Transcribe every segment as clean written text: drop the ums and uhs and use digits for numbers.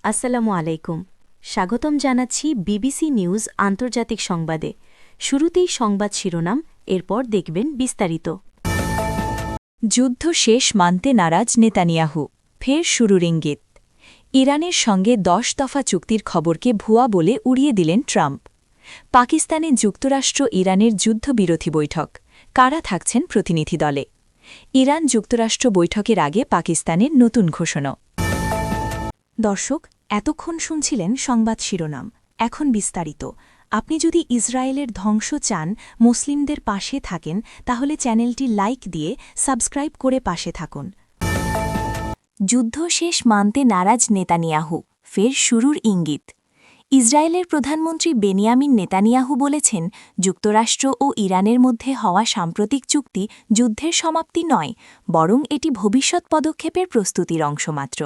আসসালামু আলাইকুম। স্বাগতম জানাচ্ছি বিবিসি নিউজ আন্তর্জাতিক সংবাদে। শুরুতেই সংবাদ শিরোনাম, এরপর দেখবেন বিস্তারিত। যুদ্ধ শেষ মানতে নারাজ নেতানিয়াহু, ফের শুরুর ইঙ্গিত। ইরানের সঙ্গে 10 দফা চুক্তির খবরকে ভুয়া বলে উড়িয়ে দিলেন ট্রাম্প। পাকিস্তানে যুক্তরাষ্ট্র ইরানের যুদ্ধবিরোধী বৈঠক, কারা থাকছেন প্রতিনিধি দলে? ইরান যুক্তরাষ্ট্র বৈঠকের আগে পাকিস্তানের নতুন ঘোষণা। দর্শক, এতক্ষণ শুনছিলেন সংবাদ শিরোনাম, এখন বিস্তারিত। আপনি যদি ইসরায়েলের ধ্বংস চান, মুসলিমদের পাশে থাকেন, তাহলে চ্যানেলটি লাইক দিয়ে সাবস্ক্রাইব করে পাশে থাকুন। যুদ্ধ শেষ মানতে নারাজ নেতানিয়াহু, ফের শুরুর ইঙ্গিত। ইসরায়েলের প্রধানমন্ত্রী বেনিয়ামিন নেতানিয়াহু বলেছেন, যুক্তরাষ্ট্র ও ইরানের মধ্যে হওয়া সাম্প্রতিক চুক্তি যুদ্ধের সমাপ্তি নয়, বরং এটি ভবিষ্যৎ পদক্ষেপের প্রস্তুতির অংশ মাত্র।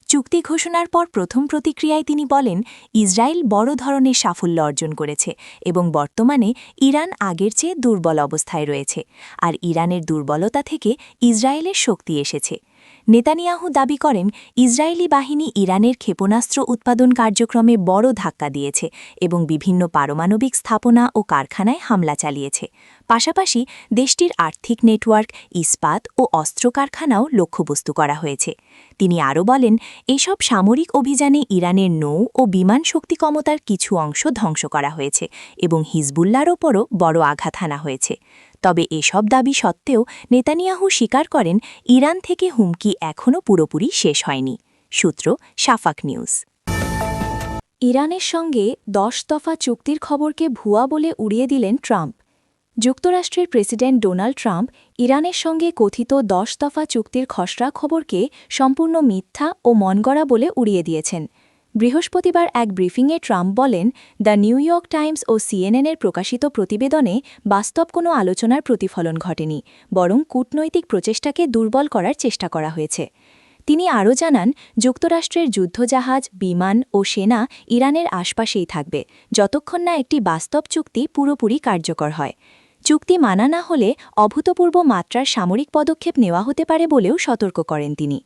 চুক্তি ঘোষণার পর প্রথম প্রতিক্রিয়ায় তিনি বলেন, ইসরায়েল বড় ধরনের সাফল্য অর্জন করেছে এবং বর্তমানে ইরান আগের চেয়ে দুর্বল অবস্থায় রয়েছে, আর ইরানের দুর্বলতা থেকে ইসরায়েলের শক্তি এসেছে। নেতানিয়াহু দাবি করেন, ইসরায়েলি বাহিনী ইরানের ক্ষেপণাস্ত্র উৎপাদন কার্যক্রমে বড় ধাক্কা দিয়েছে এবং বিভিন্ন পারমাণবিক স্থাপনা ও কারখানায় হামলা চালিয়েছে। পাশাপাশি দেশটির আর্থিক নেটওয়ার্ক, ইস্পাত ও অস্ত্র কারখানাও লক্ষ্যবস্তু করা হয়েছে। তিনি আরও বলেন, এসব সামরিক অভিযানে ইরানের নৌ ও বিমান শক্তি ক্ষমতার কিছু অংশ ধ্বংস করা হয়েছে এবং হিজবুল্লাহর ওপরও বড় আঘাত হানা হয়েছে। তবে এসব দাবি সত্ত্বেও নেতানিয়াহু স্বীকার করেন, ইরান থেকে হুমকি এখনও পুরোপুরি শেষ হয়নি। সূত্র শাফাক নিউজ। ইরানের সঙ্গে 10 দফা চুক্তির খবরকে ভুয়া বলে উড়িয়ে দিলেন ট্রাম্প। যুক্তরাষ্ট্রের প্রেসিডেন্ট ডোনাল্ড ট্রাম্প ইরানের সঙ্গে কথিত 10 দফা চুক্তির খসড়া খবরকে সম্পূর্ণ মিথ্যা ও মনগড়া বলে উড়িয়ে দিয়েছেন। বৃহস্পতিবার এক ব্রিফিংয়ে ট্রাম্প বলেন, দ্য নিউ ইয়র্ক টাইমস ও সিএনএনের প্রকাশিত প্রতিবেদনে বাস্তব কোনো আলোচনার প্রতিফলন ঘটেনি, বরং কূটনৈতিক প্রচেষ্টাকে দুর্বল করার চেষ্টা করা হয়েছে। তিনি আরও জানান, যুক্তরাষ্ট্রের যুদ্ধজাহাজ, বিমান ও সেনা ইরানের আশপাশেই থাকবে, যতক্ষণ না একটি বাস্তব চুক্তি পুরোপুরি কার্যকর হয়। চুক্তি মানা না হলে অভূতপূর্ব মাত্রার সামরিক পদক্ষেপ নেওয়া হতে পারে বলেও সতর্ক করেন তিনি।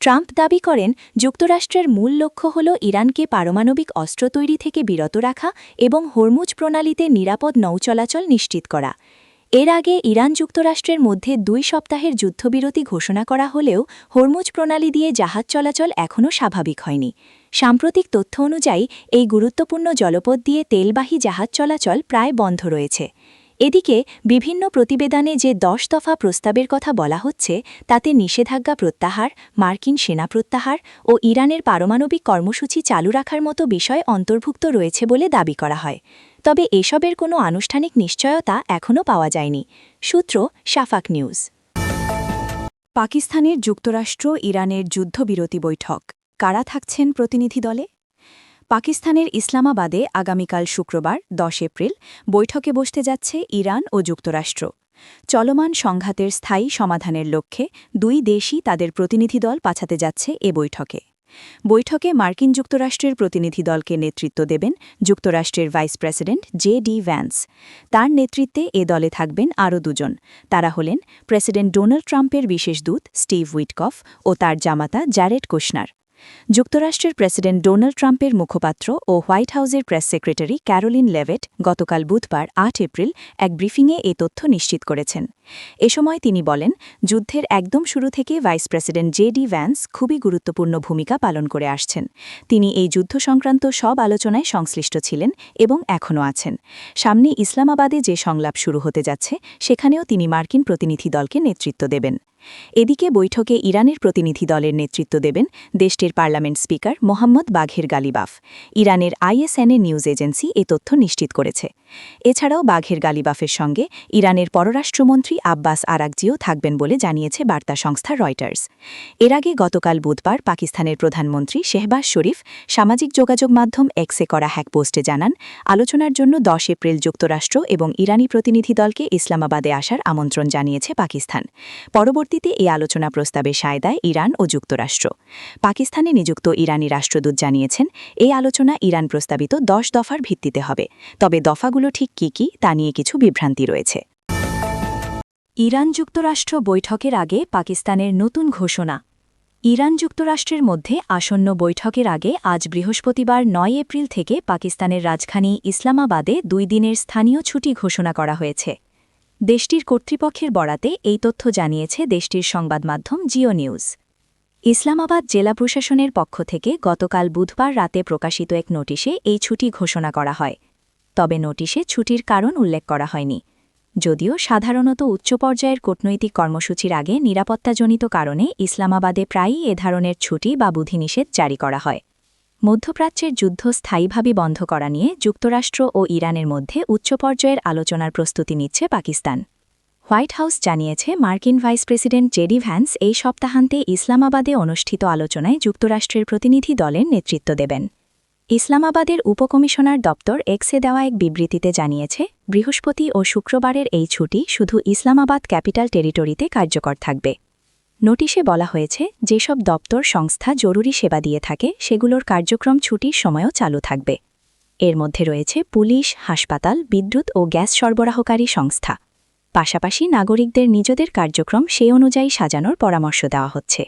ট্রাম্প দাবি করেন, যুক্তরাষ্ট্রের মূল লক্ষ্য হল ইরানকে পারমাণবিক অস্ত্র তৈরি থেকে বিরত রাখা এবং হরমুজ প্রণালীতে নিরাপদ নৌ চলাচল নিশ্চিত করা। এর আগে ইরান যুক্তরাষ্ট্রের মধ্যে 2 সপ্তাহের যুদ্ধবিরতি ঘোষণা করা হলেও হরমুজ প্রণালী দিয়ে জাহাজ চলাচল এখনও স্বাভাবিক হয়নি। সাম্প্রতিক তথ্য অনুযায়ী এই গুরুত্বপূর্ণ জলপথ দিয়ে তেলবাহী জাহাজ চলাচল প্রায় বন্ধ রয়েছে। এদিকে বিভিন্ন প্রতিবেদনে যে 10 দফা প্রস্তাবের কথা বলা হচ্ছে, তাতে নিষেধাজ্ঞা প্রত্যাহার, মার্কিন সেনা প্রত্যাহার ও ইরানের পারমাণবিক কর্মসূচি চালু রাখার মতো বিষয় অন্তর্ভুক্ত রয়েছে বলে দাবি করা হয়। তবে এসবের কোনো আনুষ্ঠানিক নিশ্চয়তা এখনও পাওয়া যায়নি। সূত্র শাফাক নিউজ। পাকিস্তানের যুক্তরাষ্ট্র ইরানের যুদ্ধবিরতি বৈঠক, কারা থাকছেন প্রতিনিধি দলে? পাকিস্তানের ইসলামাবাদে আগামীকাল শুক্রবার 10 এপ্রিল বৈঠকে বসতে যাচ্ছে ইরান ও যুক্তরাষ্ট্র। চলমান সংঘাতের স্থায়ী সমাধানের লক্ষ্যে 2 দেশই তাদের প্রতিনিধি দল পাঠাতে যাচ্ছে এ বৈঠকে। বৈঠকে মার্কিন যুক্তরাষ্ট্রের প্রতিনিধি দলকে নেতৃত্ব দেবেন যুক্তরাষ্ট্রের ভাইস প্রেসিডেন্ট জে.ডি. ভ্যান্স। তার নেতৃত্বে এ দলে থাকবেন আরও 2 জন। তারা হলেন প্রেসিডেন্ট ডোনাল্ড ট্রাম্পের বিশেষ দূত স্টিভ উইটকফ ও তার জামাতা জ্যারেড কুশনার। যুক্তরাষ্ট্রের প্রেসিডেন্ট ডোনাল্ড ট্রাম্পের মুখপাত্র ও হোয়াইট হাউসের প্রেস সেক্রেটারি ক্যারোলিন লেভেট গতকাল বুধবার 8 এপ্রিল এক ব্রিফিংয়ে এ তথ্য নিশ্চিত করেছেন। এ সময় তিনি বলেন, যুদ্ধের একদম শুরু থেকে ভাইস প্রেসিডেন্ট জে.ডি. ভ্যান্স খুবই গুরুত্বপূর্ণ ভূমিকা পালন করে আসছেন। তিনি এই যুদ্ধ সংক্রান্ত সব আলোচনায় সংশ্লিষ্ট ছিলেন এবং এখনও আছেন। সামনে ইসলামাবাদে যে সংলাপ শুরু হতে যাচ্ছে, সেখানেও তিনি মার্কিন প্রতিনিধি দলকে নেতৃত্ব দেবেন। এদিকে বৈঠকে ইরানের প্রতিনিধি দলের নেতৃত্ব দেবেন দেশটির পার্লামেন্ট স্পিকার মোহাম্মদ বাঘের গালিবাফ। ইরানের ISNA নিউজ এজেন্সি এ তথ্য নিশ্চিত করেছে। এছাড়াও বাঘের গালিবাফের সঙ্গে ইরানের পররাষ্ট্রমন্ত্রী আব্বাস আরাকজিও থাকবেন বলে জানিয়েছে বার্তা সংস্থা রয়টার্স। এর আগে গতকাল বুধবার পাকিস্তানের প্রধানমন্ত্রী শেহবাজ শরীফ সামাজিক যোগাযোগ মাধ্যম এক্সে করা হ্যাক পোস্টে জানান, আলোচনার জন্য 10 এপ্রিল যুক্তরাষ্ট্র এবং ইরানি প্রতিনিধি দলকে ইসলামাবাদে আসার আমন্ত্রণ জানিয়েছে পাকিস্তান। পরবর্তীতে এই আলোচনা প্রস্তাবে সায় দেয় ইরান ও যুক্তরাষ্ট্র। পাকিস্তানে নিযুক্ত ইরানি রাষ্ট্রদূত জানিয়েছেন, এই আলোচনা ইরান প্রস্তাবিত 10 দফার ভিত্তিতে হবে, তবে দফাগুলো ঠিক কী তা নিয়ে কিছু বিভ্রান্তি রয়েছে। ইরান যুক্তরাষ্ট্র বৈঠকের আগে পাকিস্তানের নতুন ঘোষণা। ইরান যুক্তরাষ্ট্রের মধ্যে আসন্ন বৈঠকের আগে আজ বৃহস্পতিবার ৯ এপ্রিল থেকে পাকিস্তানের রাজধানী ইসলামাবাদে ২ দিনের স্থানীয় ছুটি ঘোষণা করা হয়েছে। দেশটির কর্তৃপক্ষের বরাতে এই তথ্য জানিয়েছে দেশটির সংবাদমাধ্যম জিও নিউজ। ইসলামাবাদ জেলা প্রশাসনের পক্ষ থেকে গতকাল বুধবার রাতে প্রকাশিত এক নোটিশে এই ছুটি ঘোষণা করা হয়। তবে নোটিশে ছুটির কারণ উল্লেখ করা হয়নি। যদিও সাধারণত উচ্চ পর্যায়ের কূটনৈতিক কর্মসূচির আগে নিরাপত্তাজনিত কারণে ইসলামাবাদে প্রায়ই এ ধরনের ছুটি বা বিধিনিষেধ জারি করা হয়। মধ্যপ্রাচ্যের যুদ্ধ স্থায়ীভাবে বন্ধ করা নিয়ে যুক্তরাষ্ট্র ও ইরানের মধ্যে উচ্চ পর্যায়ের আলোচনার প্রস্তুতি নিচ্ছে পাকিস্তান। হোয়াইট হাউস জানিয়েছে মার্কিন ভাইস প্রেসিডেন্ট জেডি ভ্যান্স এই সপ্তাহান্তে ইসলামাবাদে অনুষ্ঠিত আলোচনায় যুক্তরাষ্ট্রের প্রতিনিধি দলের নেতৃত্ব দেবেন। ইসলামাবাদের উপকমিশনার দপ্তর এক্সে দেওয়া এক বিবৃতিতে জানিয়েছে, বৃহস্পতি ও শুক্রবারের এই ছুটি শুধু ইসলামাবাদ ক্যাপিটাল টেরিটরিতে কার্যকর থাকবে। নোটিশে বলা হয়েছে, যেসব দপ্তর সংস্থা জরুরি সেবা দিয়ে থাকে সেগুলোর কার্যক্রম ছুটির সময়ও চালু থাকবে। এর মধ্যে রয়েছে পুলিশ, হাসপাতাল, বিদ্যুৎ ও গ্যাস সরবরাহকারী সংস্থা। পাশাপাশি নাগরিকদের নিজেদের কার্যক্রম সে অনুযায়ী সাজানোর পরামর্শ দেওয়া হচ্ছে।